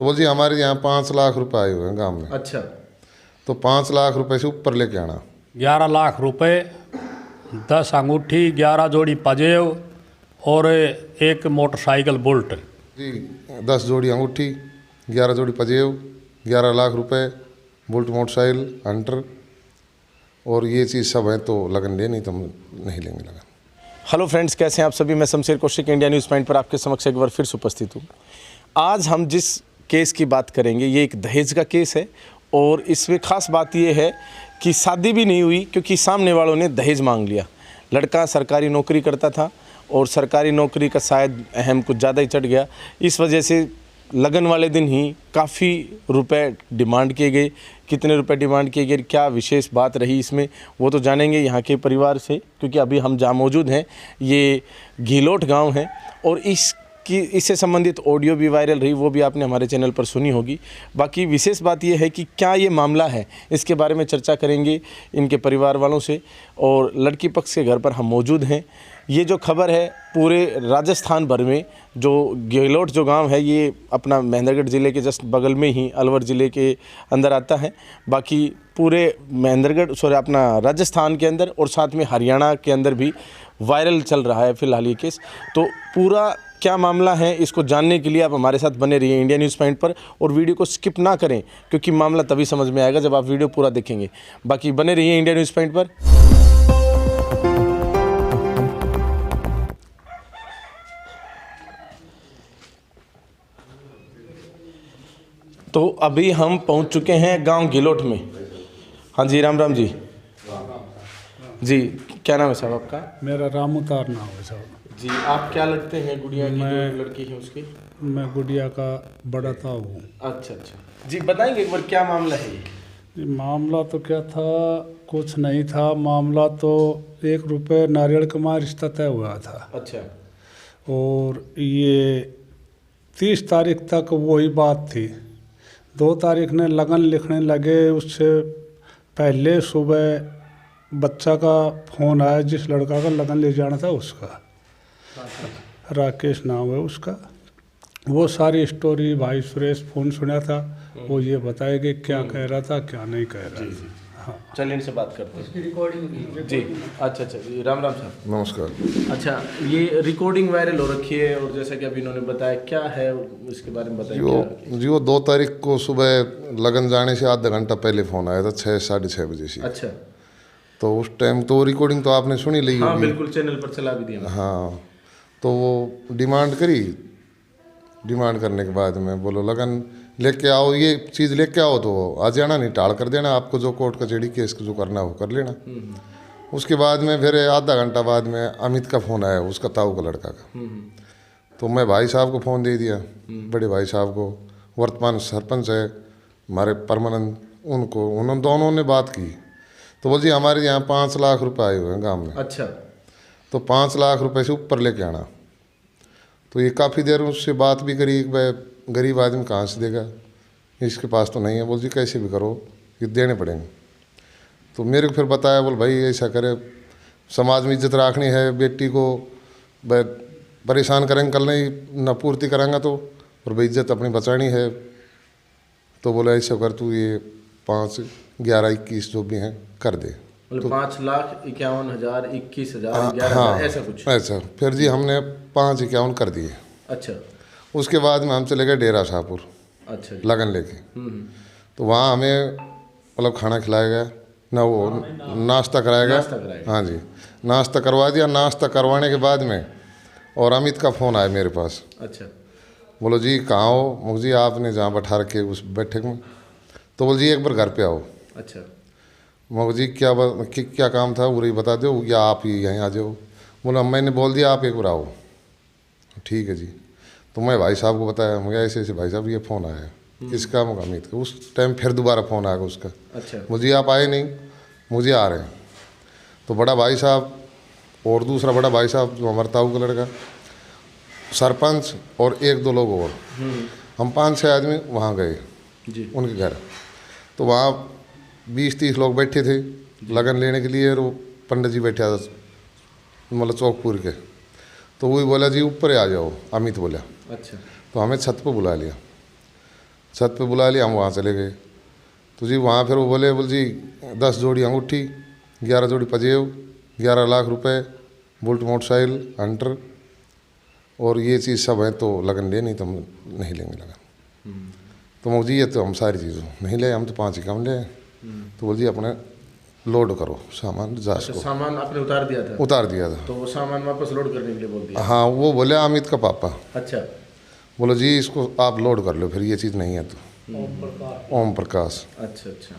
तो बोल जी हमारे यहाँ 5 लाख रुपए आए हुए हैं गांव में। अच्छा। तो 5 लाख रुपए से ऊपर लेके आना। 11 लाख रुपए, 10 अंगूठी, 11 जोड़ी पजेब और एक मोटरसाइकिल बुलेट। जी 10 जोड़ी अंगूठी, 11 जोड़ी पजेब, 11 लाख रुपए, बुलेट मोटरसाइकिल, हंटर और ये चीज़ सब है। तो लगन ले, नहीं तो हम नहीं लेंगे लगन। हेलो फ्रेंड्स, कैसे हैं आप सभी। मैं Shamsher Kaushik India news point पर आपके समक्ष एक बार फिर से उपस्थित हूँ। आज हम जिस केस की बात करेंगे ये एक दहेज का केस है और इसमें ख़ास बात ये है कि शादी भी नहीं हुई क्योंकि सामने वालों ने दहेज मांग लिया। लड़का सरकारी नौकरी करता था और सरकारी नौकरी का शायद अहम कुछ ज़्यादा ही चढ़ गया। इस वजह से लगन वाले दिन ही काफ़ी रुपए डिमांड किए गए। कितने रुपए डिमांड किए गए, क्या विशेष बात रही इसमें, वो तो जानेंगे यहाँ के परिवार से, क्योंकि अभी हम जहाँ मौजूद हैं ये घिलोट गांव है और इससे संबंधित ऑडियो भी वायरल रही, वो भी आपने हमारे चैनल पर सुनी होगी। बाकी विशेष बात यह है कि क्या ये मामला है, इसके बारे में चर्चा करेंगे इनके परिवार वालों से। और लड़की पक्ष के घर पर हम मौजूद हैं। ये जो खबर है पूरे राजस्थान भर में, जो घिलोट जो गांव है ये अपना महेंद्रगढ़ ज़िले के जस्ट बगल में ही अलवर ज़िले के अंदर आता है। बाकी पूरे अपना राजस्थान के अंदर और साथ में हरियाणा के अंदर भी वायरल चल रहा है फ़िलहाल ये केस। तो पूरा क्या मामला है इसको जानने के लिए आप हमारे साथ बने रहिए इंडिया न्यूज़ पॉइंट पर और वीडियो को स्किप ना करें, क्योंकि मामला तभी समझ में आएगा जब आप वीडियो पूरा देखेंगे। बाकी बने रहिए इंडिया न्यूज़ पॉइंट पर। तो अभी हम पहुंच चुके हैं गांव घिलोट में। हाँ जी, राम राम जी। जी, क्या नाम है साहब आपका? मेरा रामूतार नाम है साहब जी। आप क्या लगते हैं गुड़िया की, जो लड़की है उसकी? मैं गुड़िया का बड़ा था हूँ। अच्छा अच्छा जी, बताएंगे एक बार क्या मामला है ये? मामला तो क्या था, कुछ नहीं था। मामला तो 1 रुपये नारियल का रिश्ता तय हुआ था। अच्छा। और ये 30 तारीख तक वही बात थी। 2 तारीख ने लगन लिखने लगे, उससे पहले सुबह बच्चा का फ़ोन आया, जिस लड़का का लगन ले जाना था उसका, राकेश नाम है उसका। वो सारी स्टोरी भाई सुरेश फ़ोन सुना था, वो ये बताए कि क्या कह रहा था क्या नहीं कह रहा था। हाँ, चलिए इनसे बात करते हैं। रिकॉर्डिंग जी। अच्छा अच्छा जी, राम राम साहब। नमस्कार। अच्छा, ये रिकॉर्डिंग वायरल हो रखी है और जैसा कि अभी इन्होंने बताया, क्या है इसके बारे में बताइए। जी वो 2 तारीख को सुबह लगन जाने से आधा घंटा पहले फ़ोन आया था, 6 साढ़े 6 बजे से। अच्छा। तो उस टाइम तो रिकॉर्डिंग तो आपने सुनी ली हाँ होगी। बिल्कुल, चैनल पर चला भी दिया। हाँ, तो वो डिमांड करी। डिमांड करने के बाद में बोलो लगन लेके आओ, ये चीज़ लेके आओ, तो आ जाना, नहीं टाल कर देना, आपको जो कोर्ट कचहरी केस जो करना हो कर लेना। उसके बाद में फिर आधा घंटा बाद में अमित का फ़ोन आया, उसका ताऊ का लड़का का। तो मैं भाई साहब को फ़ोन दे दिया, बड़े भाई साहब को, वर्तमान सरपंच है हमारे परमानंद, उनको, उन्होंने दोनों ने बात की। तो बोल जी हमारे यहाँ 5 लाख रुपए आए हुए हैं गाँव में। अच्छा। तो 5 लाख रुपए से ऊपर लेके आना। तो ये काफ़ी देर उससे बात भी करी, भाई गरीब आदमी कहाँ से देगा, इसके पास तो नहीं है। बोल जी कैसे भी करो, ये देने पड़ेंगे। तो मेरे को फिर बताया, बोल भाई ऐसा करे, समाज में इज्जत रखनी है, बेटी को भाई परेशान करेंगे, कल नहीं न पूर्ति करांगा तो, और भाई इज्जत अपनी बचानी है। तो बोला ऐसा कर, तू ये 5, 11, 21 जो भी हैं कर दे। मतलब 5,51,000, 21,000, हाँ, 11,000 ऐसा कुछ? ऐसा। फिर जी हमने 5,51 कर दिए। अच्छा। उसके बाद में हम चले गए डेरा शाहपुर। अच्छा। लगन लेके। तो वहाँ हमें मतलब खाना खिलाया गया ना, वो नाश्ता कराया गया। हाँ जी, नाश्ता करवा दिया। नाश्ता करवाने के बाद में और अमित का फ़ोन आया मेरे पास। अच्छा। बोलो जी कहाँ हो? मुझे जी आपने जहाँ बैठा रखे उस बैठक में। तो बोल जी एक बार घर पे आओ। अच्छा। मगर जी क्या काम था वो बता दो, या आप ही यहीं आ जाओ। बोला मैंने बोल दिया आप एक बार आओ। ठीक है जी। तो मैं भाई साहब को बताया, मुझे ऐसे ऐसे भाई साहब ये फ़ोन आया है, किसका? मुझे अमित का। उस टाइम फिर दोबारा फ़ोन आया उसका। अच्छा। मुझे आप आए नहीं, मुझे आ रहे हैं। तो बड़ा भाई साहब और दूसरा बड़ा भाई साहब जो हमारे ताऊ का लड़का, सरपंच और 1-2 लोग और, हम 5-6 आदमी वहाँ गए जी उनके घर। तो वहाँ 20-30 लोग बैठे थे लगन लेने के लिए, और वो पंडित जी बैठा था मतलब चौकपुर के। तो वही बोला जी ऊपर आ जाओ, अमित बोला। अच्छा। तो हमें छत पर बुला लिया। छत पे बुला लिया, हम वहाँ चले गए। तो जी वहाँ फिर वो बोले जी 10 जोड़ी अंगूठी, 11 जोड़ी पजेब, 11 लाख रुपए, बुलेट मोटरसाइकिल, हंटर और ये चीज़ सब है, तो लगन ले, नहीं तो हम नहीं लेंगे लगन। तो मुझे ये तो हम सारी चीज़ नहीं ले, हम तो 5 ही कम ले। तो बोल जी अपने लोड करो सामान जास को। सामान आपने उतार दिया था? उतार दिया था। तो वो सामान वापस लोड करने के लिए बोल दिया? हाँ, वो बोले अमित का पापा, अच्छा। बोलो जी इसको आप लोड कर लो, फिर ये चीज़ नहीं है तो। ओम प्रकाश। अच्छा अच्छा।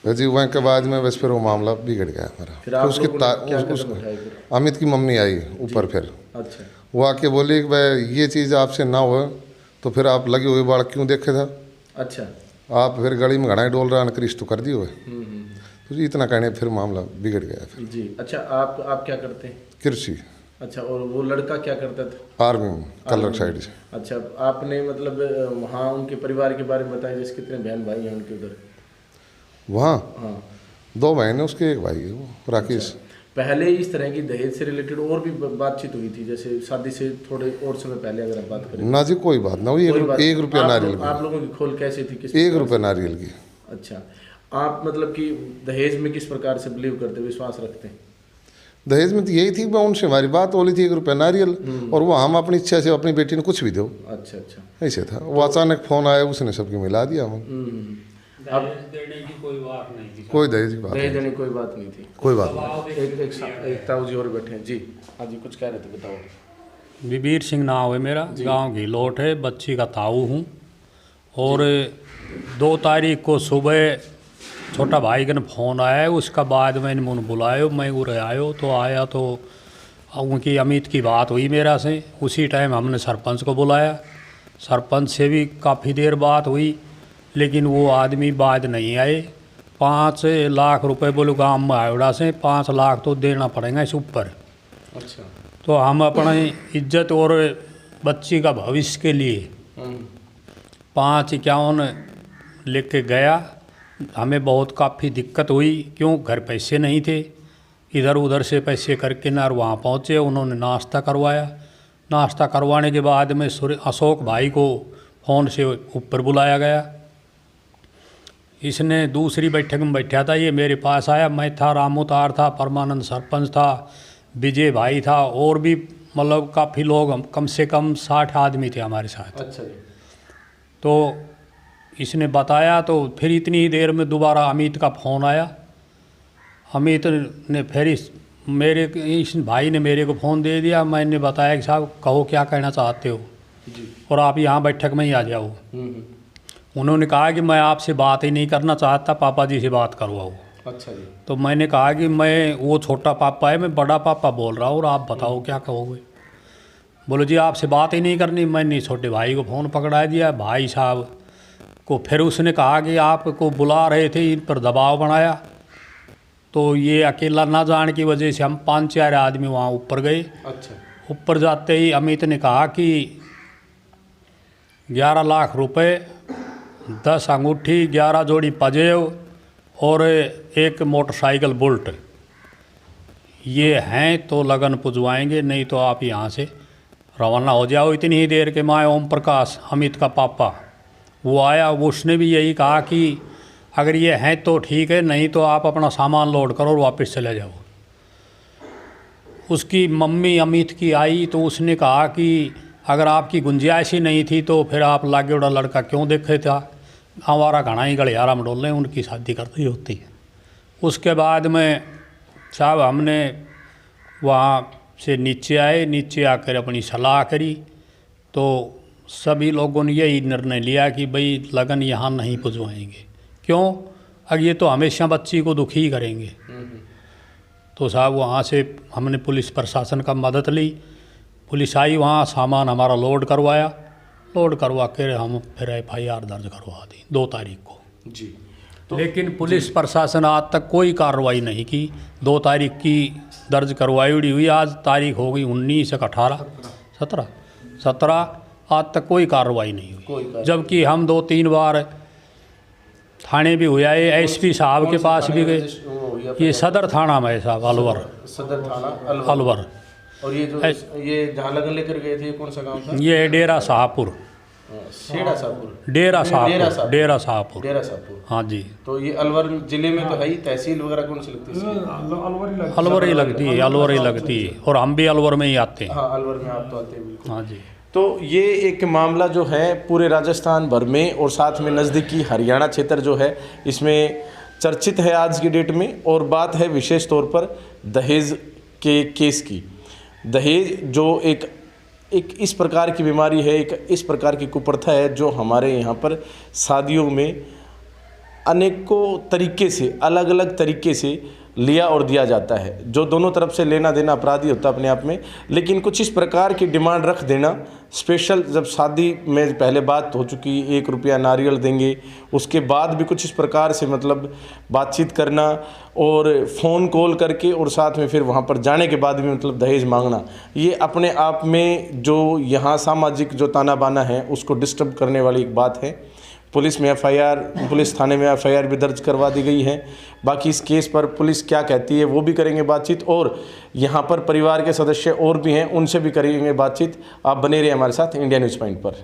फिर जी वहाँ के बाद में बस फिर वो मामला बिगड़ गया हमारा। फिर आप उसकी लोगों ने क्या कदम उठाए फिर? अमित की मम्मी आई ऊपर, फिर अच्छा। वो आके बोली कि भाई ये चीज़ आपसे ना हो तो फिर आप लगे हुए बाढ़ क्यों देखे था? अच्छा। आप फिर गली में घड़ा डोल रहा क्रिश तो कर दिए हुए। तो जी इतना कहने फिर मामला बिगड़ गया फिर। जी। अच्छा, आप क्या करते हैं? कृषि। अच्छा, और वो लड़का क्या करता था? आर्मी में, कलर साइड से। अच्छा, आपने मतलब वहाँ उनके परिवार के बारे में बताया, जैसे कितने बहन भाई हैं उनके उधर? वहाँ हाँ, 2 बहन है उसके, 1 भाई है वो राकेश। पहले इस तरह की दहेज से रिलेटेड और भी बातचीत हुई थी, जैसे शादी से थोड़े और समय पहले अगर आप बात करें? ना जी कोई बात ना हुई। 1 रुपया नारियल की। आप लोगों की खोल कैसे थी? किस 1 रुपया नारियल की। अच्छा, आप मतलब कि दहेज में किस प्रकार से बिलीव करते, विश्वास रखते हैं? दहेज में तो यही थी कि उनसे हमारी बात बोली थी 1 रुपया नारियल, और वो हम अपनी इच्छा से अपनी बेटी ने कुछ भी दो। अच्छा अच्छा। ऐसे था। वो अचानक फोन आया, उसने सबकी मिला दिया। हम अब देने की कोई बात नहीं थी। कोई दहेज की बात दहेज नहीं, देने की कोई बात नहीं थी। कोई बात नहीं। एक ताऊ जी और बैठे हैं। जी हाँ जी, कुछ कह रहे थे, बताओ। विबीर सिंह नाम है मेरा, गांव की लोट है, बच्ची का ताऊ हूँ। और 2 तारीख को सुबह छोटा भाई का फ़ोन आया है, उसका बाद मैंने मुझे बुलायो, मैं उरे आयो। तो आया तो उनकी अमित की बात हुई मेरा से। उसी टाइम हमने सरपंच को बुलाया, सरपंच से भी काफ़ी देर बात हुई, लेकिन वो आदमी बाद नहीं आए। 5 लाख रुपए बोलो गाँव में आयोड़ा से, 5 लाख तो देना पड़ेगा इस ऊपर। अच्छा। तो हम अपनी इज्जत और बच्ची का भविष्य के लिए 551 लिख के गया। हमें बहुत काफ़ी दिक्कत हुई, क्यों घर पैसे नहीं थे, इधर उधर से पैसे करके ना वहाँ पहुँचे। उन्होंने नाश्ता करवाया, नाश्ता करवाने के बाद में अशोक भाई को फ़ोन से ऊपर बुलाया गया। इसने दूसरी बैठक में बैठा था, ये मेरे पास आया। मैं था, रामोतार था, परमानंद सरपंच था, विजय भाई था, और भी मतलब काफ़ी लोग, कम से कम 60 आदमी थे हमारे साथ। अच्छा जी। तो इसने बताया, तो फिर इतनी ही देर में दोबारा अमित का फ़ोन आया। अमित ने फिर इस भाई ने मेरे को फ़ोन दे दिया। मैंने बताया कि साहब कहो क्या कहना चाहते हो जी। और आप यहाँ बैठक में ही आ जाओ। उन्होंने कहा कि मैं आपसे बात ही नहीं करना चाहता, पापा जी से बात करवाओ। अच्छा जी। तो मैंने कहा कि मैं, वो छोटा पापा है, मैं बड़ा पापा बोल रहा हूँ, और आप बताओ क्या कहोगे। बोलो जी आपसे बात ही नहीं करनी। मैंने छोटे भाई को फ़ोन पकड़ा दिया, भाई साहब को। फिर उसने कहा कि आपको बुला रहे थे, इन पर दबाव बनाया। तो ये अकेला ना जाने की वजह से हम 5-4 आदमी वहाँ ऊपर गए। अच्छा। ऊपर जाते ही अमित ने कहा कि 11 लाख रुपए, 10 अंगूठी, 11 जोड़ी पजेब और 1 मोटरसाइकिल बुलेट, ये हैं तो लगन पुजवाएंगे, नहीं तो आप यहाँ से रवाना हो जाओ। इतनी ही देर के माए ओम प्रकाश, अमित का पापा, वो आया। उसने भी यही कहा कि अगर ये हैं तो ठीक है, नहीं तो आप अपना सामान लोड करो और वापस चले जाओ। उसकी मम्मी अमित की आई, तो उसने कहा कि अगर आपकी गुंजाइश ही नहीं थी तो फिर आप लागे उड़ा लड़का क्यों देखे था, हमारा घना ही गलियारा में डोल रहे, उनकी शादी करती होती है। उसके बाद में साहब हमने वहाँ से नीचे आए, नीचे आकर अपनी सलाह करी। तो सभी लोगों ने यही निर्णय लिया कि भाई लगन यहाँ नहीं पुजवाएंगे। क्यों? अब ये तो हमेशा बच्ची को दुखी ही करेंगे। तो साहब वहाँ से हमने पुलिस प्रशासन का मदद ली। पुलिस आई, वहाँ सामान हमारा लोड करवाया। लोड करवा कर हम फिर FIR दर्ज करवा दी 2 तारीख को जी। लेकिन पुलिस प्रशासन आज तक कोई कार्रवाई नहीं की। 2 तारीख की दर्ज करवाई हुई, आज तारीख हो गई 19 18 17 आज तक कोई कार्रवाई नहीं हुई। जबकि हम 2-3 बार थाने भी हुआ है, SP साहब के पास भी गए। ये सदर थाना में है साहब, अलवर। सदर थाना अलवर। और ये जो ये जहाँ लगन लेकर गए थे, कौन सा गांव था? ये डेरा शाहपुर। शेड़ा साहपुर, डेरा शाहपुर, शाहपुर। डेरा शाहपुर। डेरा साहपुर। हाँ जी, तो ये अलवर जिले में तो है ही, तहसील वगैरह कौन सी लगती है? अलवर ही लगती है, अलवर ही लगती है, और हम भी अलवर में ही आते हैं। हाँ, अलवर में आप तो आते हैं बिल्कुल। हाँ जी। तो ये एक मामला जो है पूरे राजस्थान भर में और साथ में नज़दीकी हरियाणा क्षेत्र जो है इसमें चर्चित है आज की डेट में। और बात है विशेष तौर पर दहेज के केस की। दहेज जो एक इस प्रकार की बीमारी है, एक इस प्रकार की कुप्रथा है जो हमारे यहाँ पर शादियों में अनेकों तरीके से, अलग अलग तरीके से लिया और दिया जाता है, जो दोनों तरफ से लेना देना अपराधी होता है अपने आप में। लेकिन कुछ इस प्रकार की डिमांड रख देना, स्पेशल जब शादी में पहले बात हो चुकी 1 रुपया नारियल देंगे, उसके बाद भी कुछ इस प्रकार से मतलब बातचीत करना और फ़ोन कॉल करके और साथ में फिर वहाँ पर जाने के बाद भी मतलब दहेज मांगना, ये अपने आप में जो यहाँ सामाजिक जो ताना बाना है उसको डिस्टर्ब करने वाली एक बात है। पुलिस थाने में एफआईआर भी दर्ज करवा दी गई है। बाकी इस केस पर पुलिस क्या कहती है वो भी करेंगे बातचीत, और यहाँ पर परिवार के सदस्य और भी हैं उनसे भी करेंगे बातचीत। आप बने रहिए हमारे साथ इंडिया न्यूज़ पॉइंट पर।